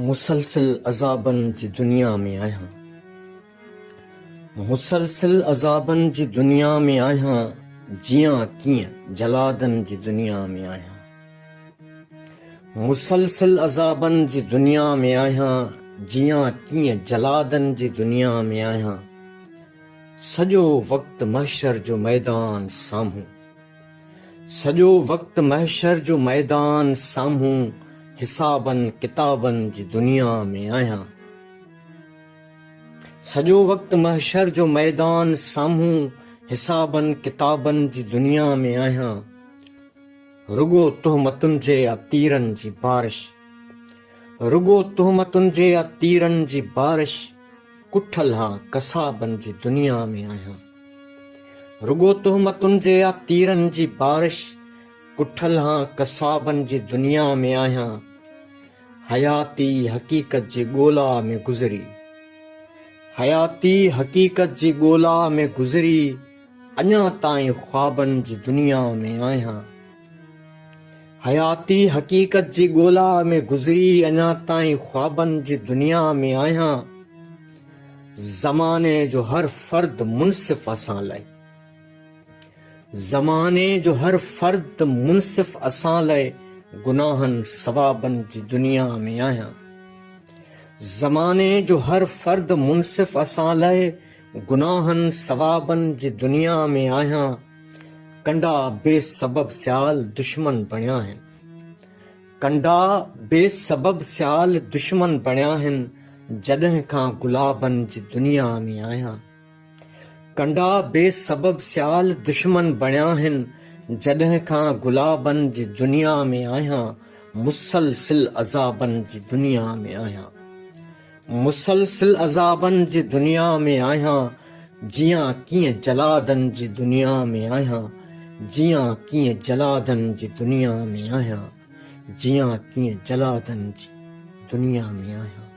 मुसलसिल अज़ाबनि जी दुनिया में आहियां। मुसलसिल अज़ाबनि जी दुनिया में आहियां, जियां कीअं जलादनि जी दुनिया में आहियां। मुसलसिल अज़ाबनि जी दुनिया में आहियां, जियां कीअं जलादनि जी दुनिया में आहियां। सॼो वक़्तु महशर जो मैदान साम्हूं, सॼो वक़्तु महशर जो मैदान साम्हूं, हिसाबनि किताबनि जी दुनिया में आहियां। सॼो वक़्तु महशर जो मैदान साम्हूं, हिसाबनि किताबनि जी दुनिया में आहियां। रुगो तुहमतुनि जे या तीरनि जी बारिश, रुगो तुहमतुनि जे या तीरनि जी बारिश, कुठल हां कसाबनि जी दुनिया में आहियां। रुगो तुहमतुनि जे या तीरनि जी बारिश, कुठल हां कसाबनि जी दुनिया में आहियां। हयाती हक़ीक़त जी ॻोल्हा में गुज़री, हयाती हक़ीक़त जी ॻोल्हा में गुज़री, अञा ताईं ख़्वाबनि जी दुनिया में आहियां। हयाती हक़ीक़त जी ॻोल्हा में गुज़री, अञा ताईं ख़्वाबनि जी दुनिया में आहियां। ज़माने जो हर फ़र्द मुनसिफ़ असां लाइ, ज़माने जो हर फ़र्द मुनसिफ़ असां लाइ, गुनाहनि सवाबनि जी दुनिया में आहियां। ज़माने जो हर फ़र्द मुनसिफ़ असां लाइ, गुनाहनि सवाबनि जी दुनिया में आहियां। कंडा बेसबब सियाल दुश्मन बणिया आहिनि, कंडा बेसबब सियाल दुश्मन बणिया आहिनि, जॾहिं खां गुलाबनि जी दुनिया में आहियां। कंडा बेसबब सियाल दुश्मन बणिया आहिनि, जॾहिं खां गुलाबनि जी दुनिया में आहियां। मुसलसिल अज़ाबनि जी दुनिया में आहियां। मुसलसिल अज़ाबनि जी दुनिया में आहियां, जियां कीअं जलादनि जी दुनिया में आहियां। जियां कीअं जलादनि जी दुनिया में आहियां, जियां कीअं जलादनि जी दुनिया में आहियां।